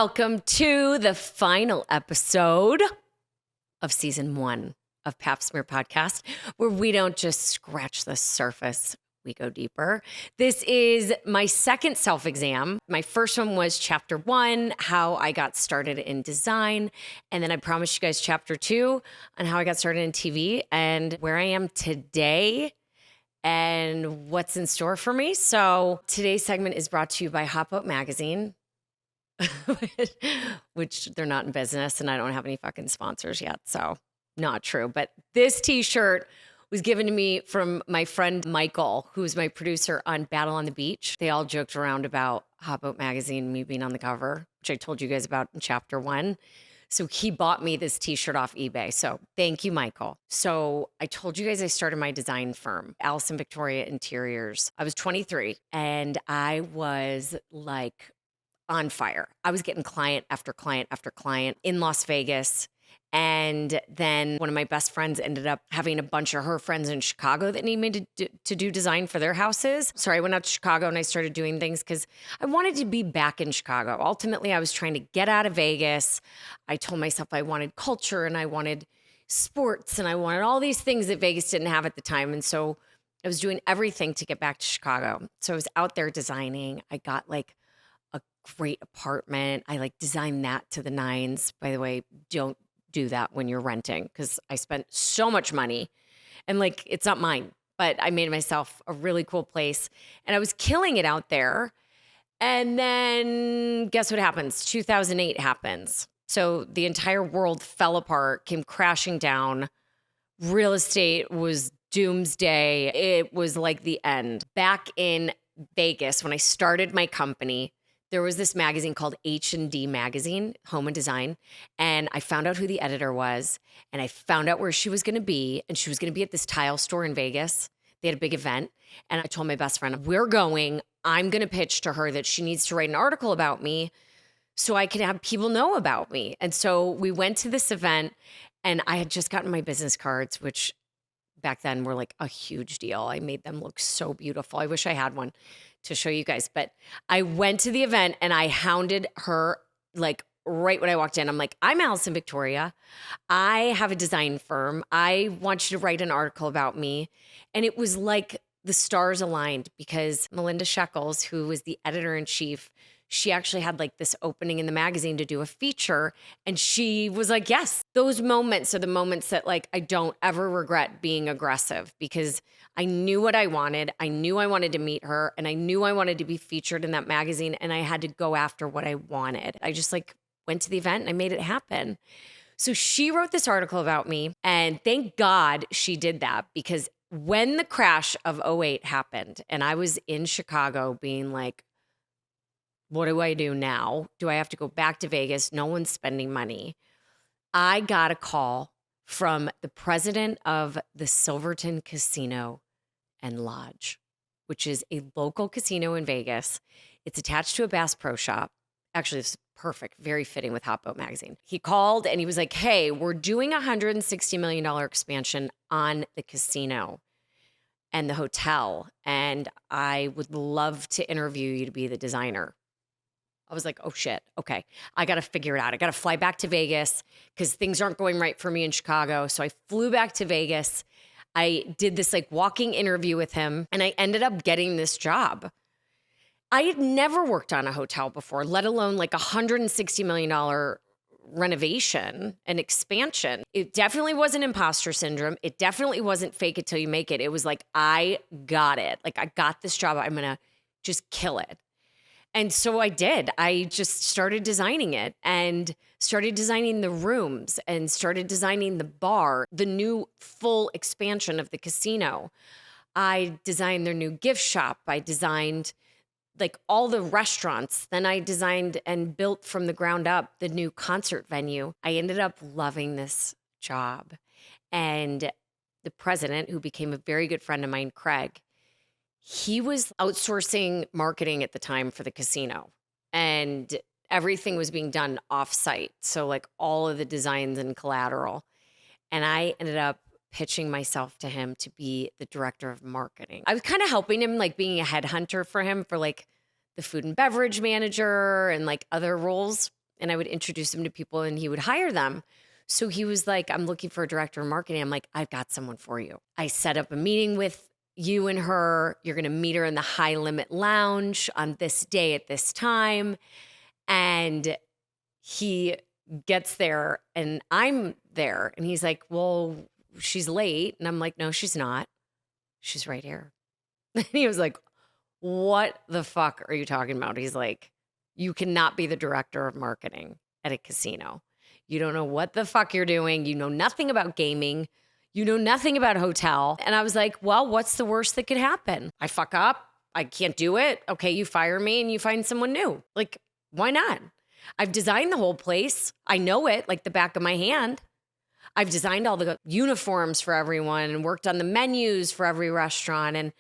Welcome to the final episode of season 1 of Pap Smear Podcast, where we don't just scratch the surface, we go deeper. This is my second self-exam. My first one was chapter 1, how I got started in design. And then I promised you guys chapter 2 on how I got started in TV and where I am today and what's in store for me. So today's segment is brought to you by Hop Out Magazine. Which they're not in business and I don't have any fucking sponsors yet. So not true. But this t-shirt was given to me from my friend Michael, who's my producer on Battle on the Beach. They all joked around about Hop Out Magazine, me being on the cover, which I told you guys about in chapter 1. So he bought me this t-shirt off eBay. So thank you, Michael. So I told you guys I started my design firm, Allison Victoria Interiors. I was 23 and I was like on fire. I was getting client after client after client in Las Vegas. And then one of my best friends ended up having a bunch of her friends in Chicago that needed me to do design for their houses. So I went out to Chicago and I started doing things because I wanted to be back in Chicago. Ultimately, I was trying to get out of Vegas. I told myself I wanted culture and I wanted sports and I wanted all these things that Vegas didn't have at the time. And so I was doing everything to get back to Chicago. So I was out there designing. I got like a great apartment. I like designed that to the nines. By the way, don't do that when you're renting because I spent so much money and like it's not mine, but I made myself a really cool place and I was killing it out there. And then guess what happens? 2008 happens. So the entire world fell apart, came crashing down. Real estate was doomsday. It was like the end. Back in Vegas, when I started my company, there was this magazine called H&D Magazine, Home and Design, and I found out who the editor was, and I found out where she was going to be, and she was going to be at this tile store in Vegas. They had a big event, and I told my best friend, we're going. I'm going to pitch to her that she needs to write an article about me so I can have people know about me. And so we went to this event, and I had just gotten my business cards, which back then were like a huge deal. I made them look so beautiful. I wish I had one to show you guys. But I went to the event and I hounded her like right when I walked in. I'm like, I'm Allison Victoria. I have a design firm. I want you to write an article about me. And it was like the stars aligned because Melinda Shekels, who was the editor-in-chief, she actually had like this opening in the magazine to do a feature. And she was like, yes, those moments are the moments that like, I don't ever regret being aggressive because I knew what I wanted. I knew I wanted to meet her and I knew I wanted to be featured in that magazine and I had to go after what I wanted. I just like went to the event and I made it happen. So she wrote this article about me and thank God she did that because when the crash of '08 happened and I was in Chicago being like, what do I do now? Do I have to go back to Vegas? No one's spending money. I got a call from the president of the Silverton Casino and Lodge, which is a local casino in Vegas. It's attached to a Bass Pro Shop. Actually, it's perfect, very fitting with Hop Out Magazine. He called and he was like, hey, we're doing a $160 million expansion on the casino and the hotel, and I would love to interview you to be the designer. I was like, oh shit, okay. I got to figure it out. I got to fly back to Vegas because things aren't going right for me in Chicago. So I flew back to Vegas. I did this like walking interview with him and I ended up getting this job. I had never worked on a hotel before, let alone like $160 million renovation and expansion. It definitely wasn't imposter syndrome. It definitely wasn't fake it till you make it. It was like, I got it. Like I got this job. I'm going to just kill it. And so I did. I just started designing it and started designing the rooms and started designing the bar, the new full expansion of the casino. I designed their new gift shop. I designed like all the restaurants. Then I designed and built from the ground up the new concert venue. I ended up loving this job. And the president, who became a very good friend of mine, Craig, he was outsourcing marketing at the time for the casino and everything was being done off site. So like all of the designs and collateral. And I ended up pitching myself to him to be the director of marketing. I was kind of helping him, like being a headhunter for him for like the food and beverage manager and like other roles. and I would introduce him to people and he would hire them. So he was like, I'm looking for a director of marketing. I'm like, I've got someone for you. I set up a meeting with you and her. You're going to meet her in the High Limit Lounge on this day at this time. And he gets there and I'm there. And he's like, well, she's late. And I'm like, no, she's not. She's right here. And he was like, what the fuck are you talking about? He's like, you cannot be the director of marketing at a casino. You don't know what the fuck you're doing. You know nothing about gaming. You know nothing about hotel. And I was like, well, what's the worst that could happen? I fuck up. I can't do it. Okay, you fire me and you find someone new. Like, why not? I've designed the whole place. I know it like the back of my hand. I've designed all the uniforms for everyone and worked on the menus for every restaurant and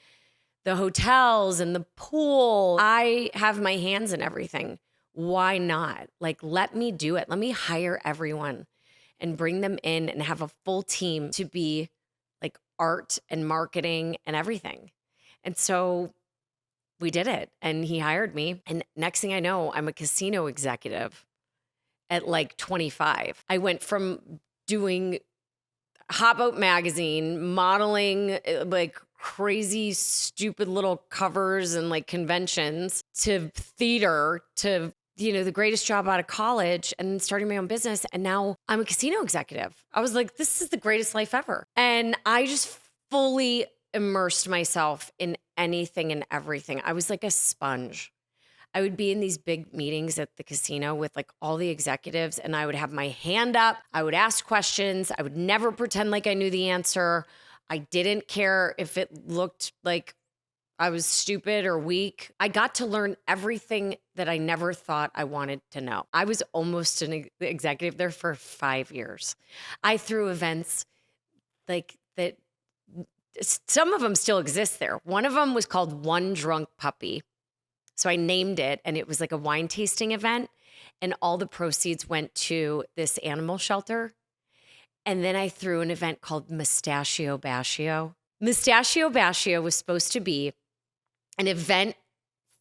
the hotels and the pool. I have my hands in everything. Why not? Like, let me do it. Let me hire everyone and bring them in and have a full team to be like art and marketing and everything. And so we did it and he hired me. And next thing I know, I'm a casino executive at like 25. I went from doing Hot Boat magazine, modeling like crazy, stupid little covers and like conventions to theater to, the greatest job out of college and starting my own business. And now I'm a casino executive. I was like, this is the greatest life ever. And I just fully immersed myself in anything and everything. I was like a sponge. I would be in these big meetings at the casino with like all the executives and I would have my hand up. I would ask questions. I would never pretend like I knew the answer. I didn't care if it looked like I was stupid or weak. I got to learn everything that I never thought I wanted to know. I was almost an executive there for 5 years. I threw events like that. Some of them still exist there. One of them was called One Drunk Puppy. So I named it and it was like a wine tasting event and all the proceeds went to this animal shelter. And then I threw an event called Mustachio Bashio. Mustachio Bashio was supposed to be an event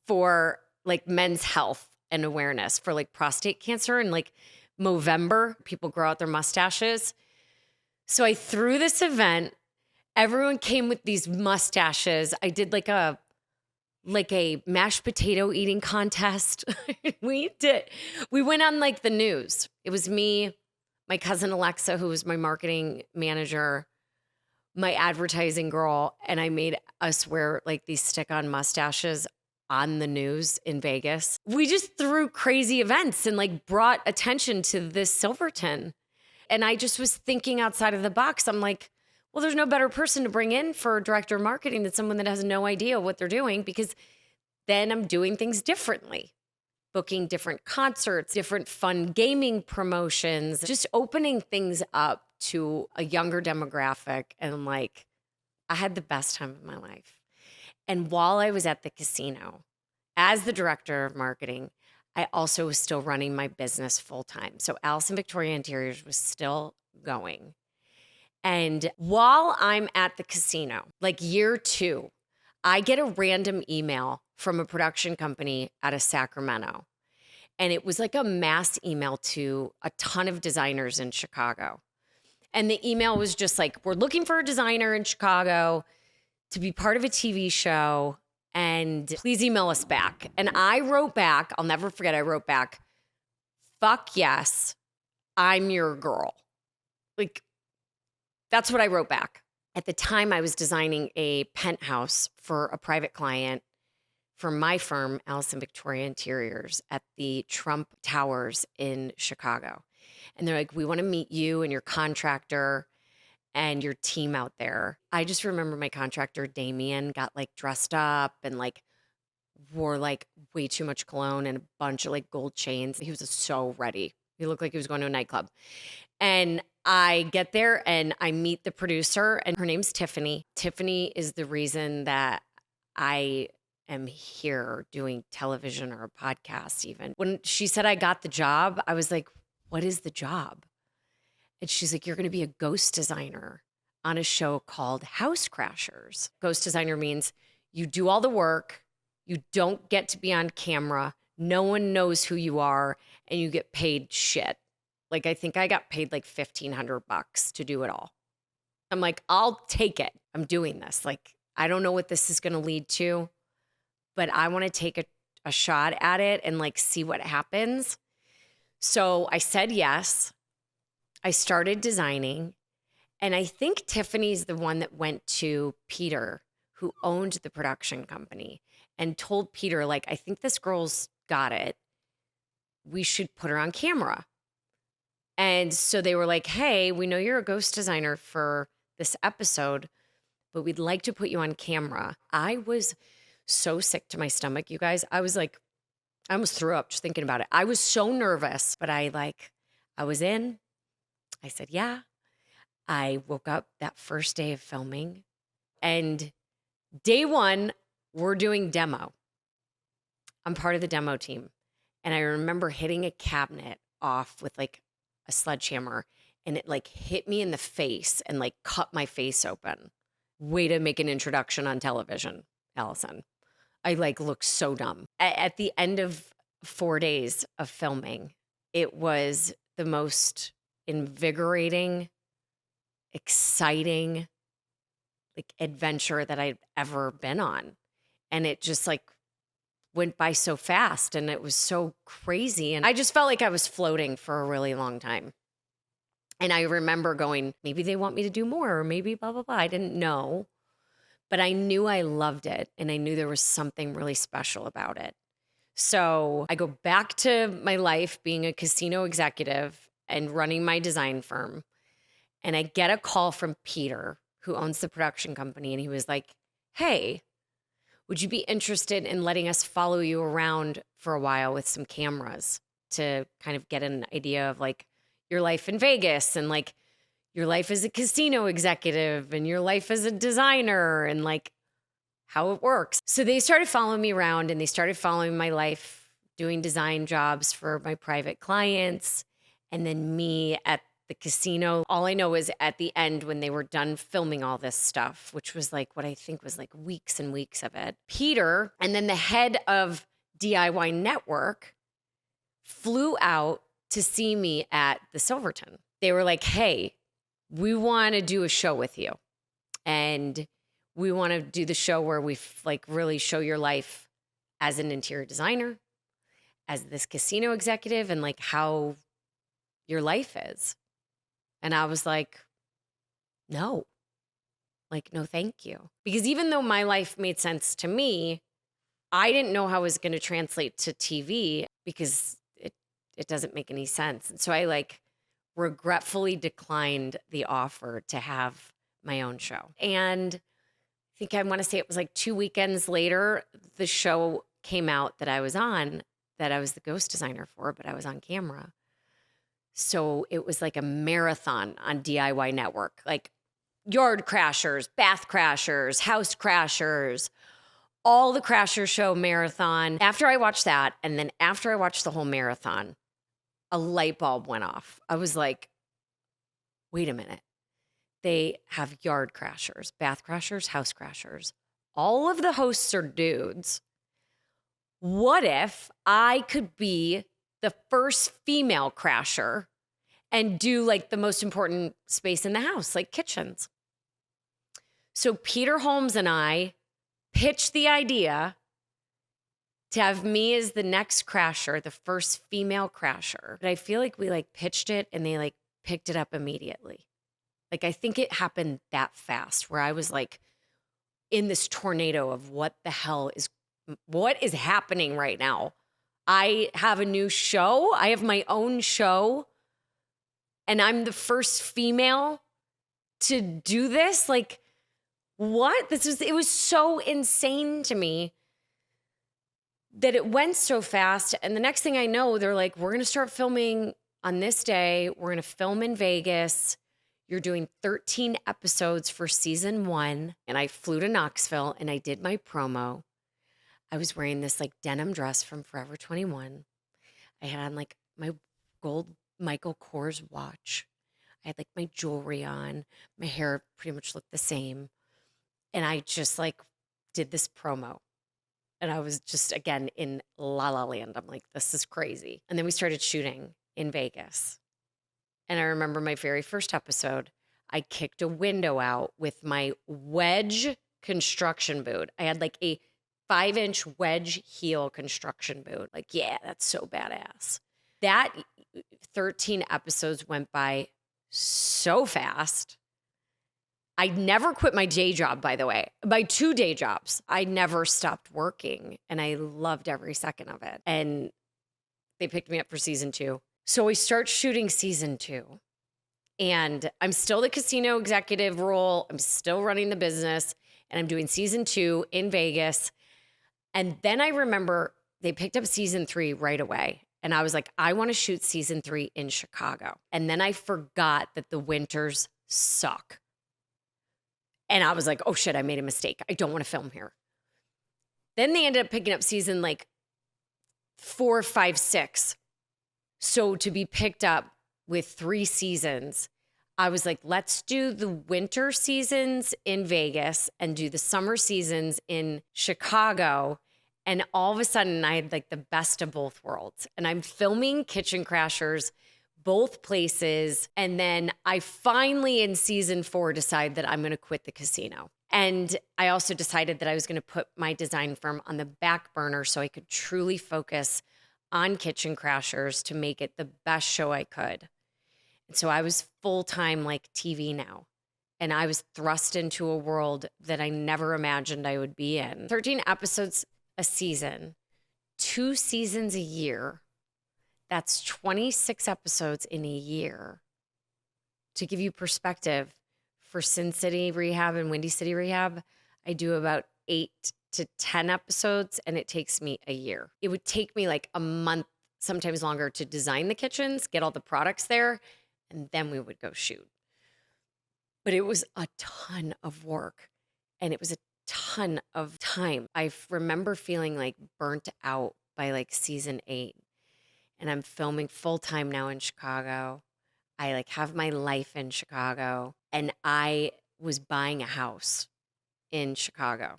for like men's health and awareness for like prostate cancer and like Movember, people grow out their mustaches. So I threw this event. Everyone came with these mustaches. I did like a mashed potato eating contest. We went on like the news. It was me, my cousin Alexa, who was my marketing manager, my advertising girl, and I made us wear like these stick-on mustaches on the news in Vegas. We just threw crazy events and like brought attention to this Silverton. And I just was thinking outside of the box. I'm like, well, there's no better person to bring in for director of marketing than someone that has no idea what they're doing, because then I'm doing things differently, booking different concerts, different fun gaming promotions, just opening things up to a younger demographic. And like, I had the best time of my life. And while I was at the casino as the director of marketing, I also was still running my business full time. So Allison Victoria Interiors was still going. And while I'm at the casino, like year 2, I get a random email from a production company out of Sacramento. And it was like a mass email to a ton of designers in Chicago. And the email was just like, we're looking for a designer in Chicago to be part of a TV show. And please email us back. And I wrote back, I'll never forget, I wrote back, fuck yes, I'm your girl. Like, that's what I wrote back. At the time, I was designing a penthouse for a private client for my firm, Allison Victoria Interiors, at the Trump Towers in Chicago. And they're like, we want to meet you and your contractor and your team out there. I just remember my contractor, Damien, got like dressed up and like wore like way too much cologne and a bunch of like gold chains. He was so ready. He looked like he was going to a nightclub. And I get there and I meet the producer, and her name's Tiffany. Tiffany is the reason that I am here doing television or a podcast even. When she said I got the job, I was like, what is the job? And she's like, you're going to be a ghost designer on a show called House Crashers. Ghost designer means you do all the work, you don't get to be on camera, No one knows who you are and you get paid shit. Like, I think I got paid like $1,500 to do it all. I'm like, I'll take it. I'm doing this. Like, I don't know what this is going to lead to, but I want to take a shot at it and like see what happens. So I said yes. I started designing. And I think Tiffany's the one that went to Peter, who owned the production company, and told Peter, like, I think this girl's got it. We should put her on camera. And so they were like, hey, we know you're a ghost designer for this episode, but we'd like to put you on camera. I was so sick to my stomach, you guys. I was like, I almost threw up just thinking about it. I was so nervous, but I was in. I said, yeah. I woke up that first day of filming, and day one, we're doing demo. I'm part of the demo team. And I remember hitting a cabinet off with like a sledgehammer, and it like hit me in the face and like cut my face open. Way to make an introduction on television, Allison. I like looked so dumb. At the end of 4 days of filming, it was the most invigorating, exciting, like adventure that I've ever been on. And it just like went by so fast and it was so crazy. And I just felt like I was floating for a really long time. And I remember going, maybe they want me to do more, or maybe blah, blah, blah. I didn't know, but I knew I loved it. And I knew there was something really special about it. So I go back to my life being a casino executive and running my design firm. And I get a call from Peter, who owns the production company. And he was like, hey, would you be interested in letting us follow you around for a while with some cameras to kind of get an idea of like your life in Vegas and like your life as a casino executive and your life as a designer and like how it works. So they started following me around and they started following my life, doing design jobs for my private clients. And then me at the casino. All I know is at the end when they were done filming all this stuff, which was like what I think was like weeks and weeks of it, Peter and then the head of DIY Network flew out to see me at the Silverton. They were like, hey, we want to do a show with you. And we want to do the show where we like really show your life as an interior designer, as this casino executive, and like how your life is. And I was like, no, thank you. Because even though my life made sense to me, I didn't know how it was going to translate to TV because it doesn't make any sense. And so I like regretfully declined the offer to have my own show. And I think I want to say it was like 2 weekends later, the show came out that I was on, that I was the ghost designer for, but I was on camera. So it was like a marathon on DIY Network, like yard crashers, bath crashers, house crashers, all the Crasher Show marathon. After I watched that, and then after I watched the whole marathon, a light bulb went off. I was like, wait a minute. They have yard crashers, bath crashers, house crashers. All of the hosts are dudes. What if I could be the first female crasher and do like the most important space in the house, like kitchens? So Peter Holmes and I pitched the idea to have me as the next crasher, the first female crasher. But I feel like we like pitched it and they like picked it up immediately. Like I think it happened that fast where I was like in this tornado of what is happening right now. I have a new show. I have my own show. And I'm the first female to do this. Like, what? It was so insane to me that it went so fast. And the next thing I know, they're like, we're going to start filming on this day. We're going to film in Vegas. You're doing 13 episodes for season 1. And I flew to Knoxville and I did my promo. I was wearing this like denim dress from Forever 21. I had on like my gold Michael Kors watch. I had like my jewelry on. My hair pretty much looked the same. And I just like did this promo. And I was just, again, in la la land. I'm like, this is crazy. And then we started shooting in Vegas. And I remember my very first episode, I kicked a window out with my wedge construction boot. I had like a 5-inch wedge heel construction boot. Like, yeah, that's so badass. That 13 episodes went by so fast. I never quit my day job, by the way. My 2 day jobs. I never stopped working and I loved every second of it. And they picked me up for season 2. So we start shooting season 2. And I'm still the casino executive role. I'm still running the business. And I'm doing season 2 in Vegas. And then I remember they picked up season 3 right away. And I was like, I want to shoot season 3 in Chicago. And then I forgot that the winters suck. And I was like, oh shit, I made a mistake. I don't want to film here. Then they ended up picking up season like 4, 5, 6. So to be picked up with 3 seasons, I was like, let's do the winter seasons in Vegas and do the summer seasons in Chicago. And all of a sudden, I had like the best of both worlds. And I'm filming Kitchen Crashers both places. And then I finally, in season 4, decide that I'm going to quit the casino. And I also decided that I was going to put my design firm on the back burner so I could truly focus on Kitchen Crashers to make it the best show I could. And so I was full-time like TV now. And I was thrust into a world that I never imagined I would be in. 13 episodes a season, 2 seasons a year. That's 26 episodes in a year. To give you perspective, for Sin City Rehab and Windy City Rehab, I do about 8 to 10 episodes, and it takes me a year. It would take me like a month, sometimes longer, to design the kitchens, get all the products there, and then we would go shoot. But it was a ton of work, and it was a ton of time. I remember feeling like burnt out by like season 8. And I'm filming full time now in Chicago. I like have my life in Chicago, and I was buying a house in Chicago.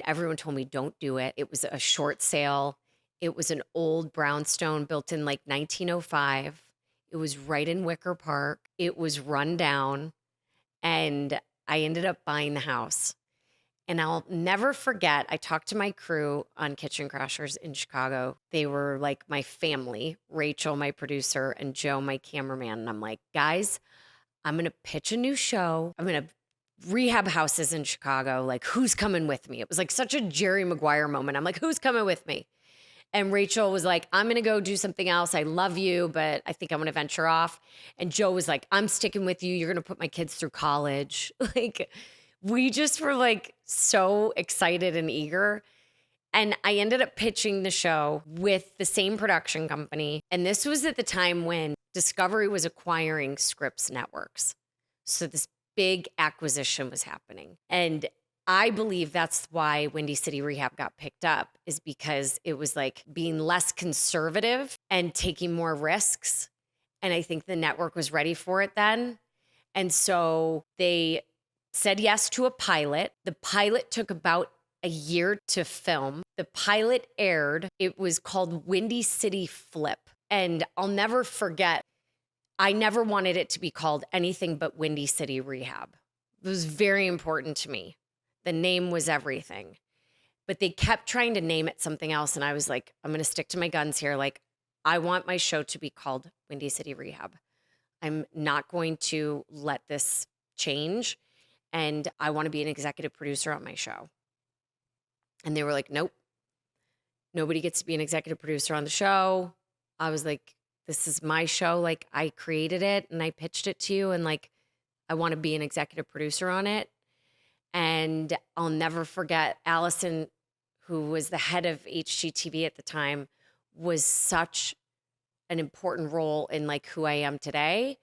Everyone told me don't do it. It was a short sale. It was an old brownstone built in like 1905. It was right in Wicker Park. It was run down, and I ended up buying the house. And I'll never forget, I talked to my crew on Kitchen Crashers in Chicago. They were like my family, Rachel, my producer, and Joe, my cameraman. And I'm like, guys, I'm going to pitch a new show. I'm going to rehab houses in Chicago. Like, who's coming with me? It was like such a Jerry Maguire moment. I'm like, who's coming with me? And Rachel was like, I'm going to go do something else. I love you, but I think I'm going to venture off. And Joe was like, I'm sticking with you. You're going to put my kids through college. Like, we just were like so excited and eager. And I ended up pitching the show with the same production company. And this was at the time when Discovery was acquiring Scripps Networks. So this big acquisition was happening. And I believe that's why Windy City Rehab got picked up, is because it was like being less conservative and taking more risks. And I think the network was ready for it then. And so they said yes to a pilot. The pilot took about a year to film. The pilot aired. It was called Windy City Flip. And I'll never forget, I never wanted it to be called anything but Windy City Rehab. It was very important to me. The name was everything. But they kept trying to name it something else. And I was like, I'm going to stick to my guns here. Like, I want my show to be called Windy City Rehab. I'm not going to let this change. And I want to be an executive producer on my show. And they were like, nope, nobody gets to be an executive producer on the show. I was like, this is my show. Like, I created it and I pitched it to you. And like, I want to be an executive producer on it. And I'll never forget Allison, who was the head of HGTV at the time, was such an important role in like who I am today,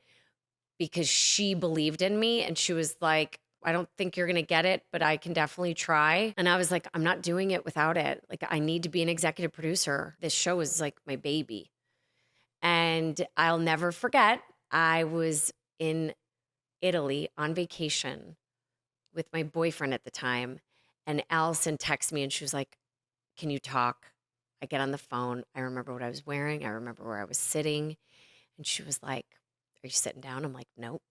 because she believed in me and she was like, I don't think you're going to get it, but I can definitely try. And I was like, I'm not doing it without it. Like, I need to be an executive producer. This show is like my baby. And I'll never forget, I was in Italy on vacation with my boyfriend at the time. And Allison texted me and she was like, can you talk? I get on the phone. I remember what I was wearing. I remember where I was sitting. And she was like, are you sitting down? I'm like, nope.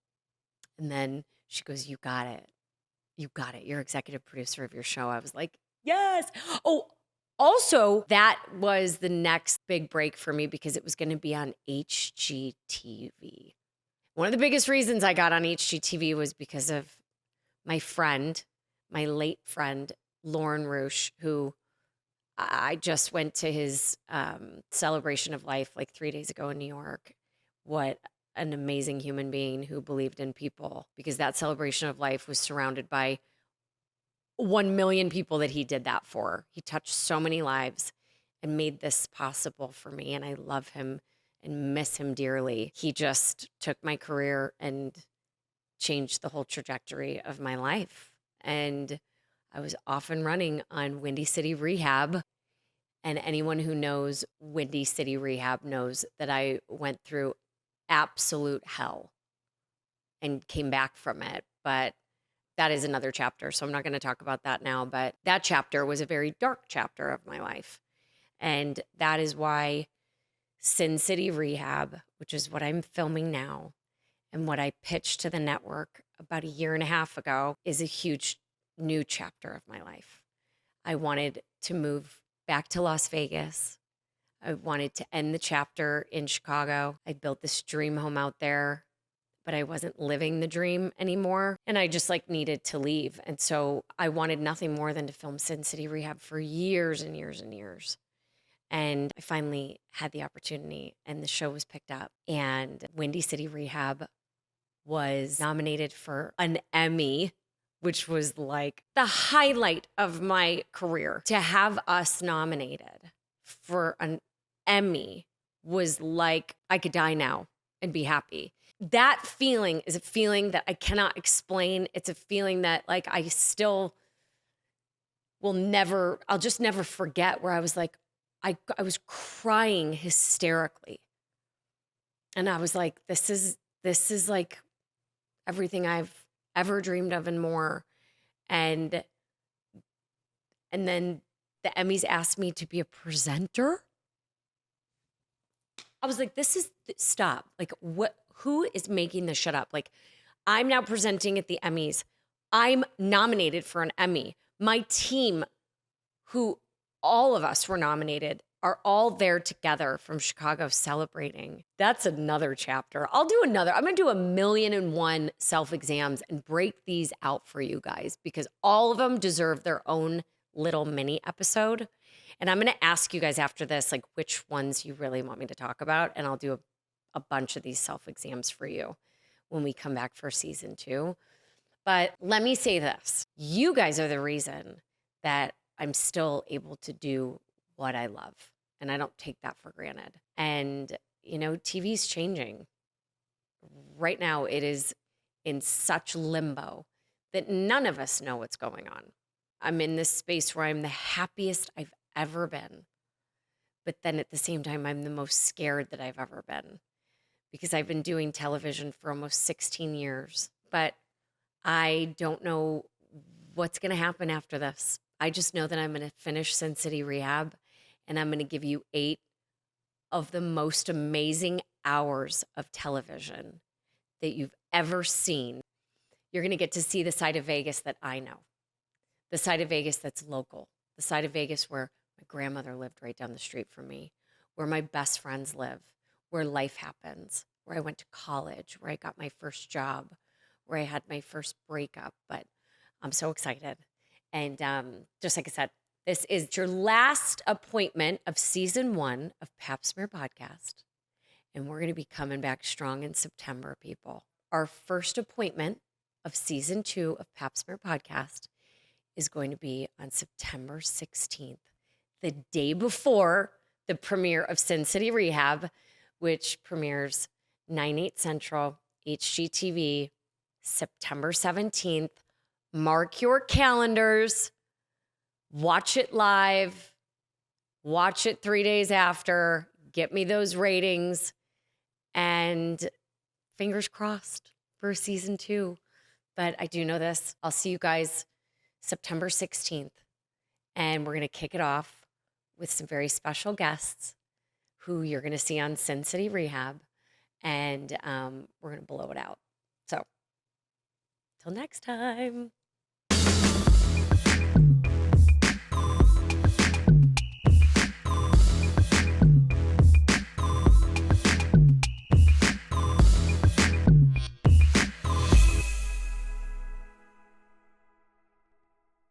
And then she goes, you got it. You got it. You're executive producer of your show. I was like, yes. Oh, also, that was the next big break for me because it was going to be on HGTV. One of the biggest reasons I got on HGTV was because of my friend, my late friend, Lauren Roosh, who I just went to his celebration of life like 3 days ago in New York. What an amazing human being who believed in people, because that celebration of life was surrounded by 1 million people that he did that for. He touched so many lives and made this possible for me. And I love him and miss him dearly. He just took my career and changed the whole trajectory of my life. And I was off and running on Windy City Rehab. And anyone who knows Windy City Rehab knows that I went through absolute hell and came back from it. But that is another chapter. So I'm not going to talk about that now. But that chapter was a very dark chapter of my life. And that is why Sin City Rehab, which is what I'm filming now and what I pitched to the network about a year and a half ago, is a huge new chapter of my life. I wanted to move back to Las Vegas. I wanted to end the chapter in Chicago. I built this dream home out there, but I wasn't living the dream anymore. And I just like needed to leave. And so I wanted nothing more than to film Sin City Rehab for years and years and years. And I finally had the opportunity and the show was picked up. And Windy City Rehab was nominated for an Emmy, which was like the highlight of my career. To have us nominated for an Emmy was like, I could die now and be happy. That feeling is a feeling that I cannot explain. It's a feeling that like I still will never, I'll just never forget, where I was like, I was crying hysterically. And I was like, this is like everything I've ever dreamed of and more. And then the Emmys asked me to be a presenter. I was like, stop. Like, who is making this shit up? Like, I'm now presenting at the Emmys. I'm nominated for an Emmy. My team, who all of us were nominated, are all there together from Chicago celebrating. That's another chapter. I'm going to do 1,000,001 self-exams and break these out for you guys, because all of them deserve their own little mini episode. And I'm going to ask you guys after this, like, which ones you really want me to talk about. And I'll do a bunch of these self-exams for you when we come back for season 2. But let me say this. You guys are the reason that I'm still able to do what I love. And I don't take that for granted. And, you know, TV's changing. Right now, it is in such limbo that none of us know what's going on. I'm in this space where I'm the happiest I've ever been. But then at the same time, I'm the most scared that I've ever been, because I've been doing television for almost 16 years. But I don't know what's going to happen after this. I just know that I'm going to finish Sin City Rehab, and I'm going to give you 8 of the most amazing hours of television that you've ever seen. You're going to get to see the side of Vegas that I know, the side of Vegas that's local, the side of Vegas where my grandmother lived right down the street from me, where my best friends live, where life happens, where I went to college, where I got my first job, where I had my first breakup. But I'm so excited. And just like I said, this is your last appointment of season 1 of Pap Smear Podcast. And we're going to be coming back strong in September, people. Our first appointment of season 2 of Pap Smear Podcast is going to be on September 16th, the day before the premiere of Sin City Rehab, which premieres 9/8 Central, HGTV, September 17th. Mark your calendars. Watch it live. Watch it 3 days after. Get me those ratings. And fingers crossed for season 2. But I do know this. I'll see you guys September 16th. And we're going to kick it off with some very special guests who you're going to see on Sin City Rehab, and we're going to blow it out. So, till next time.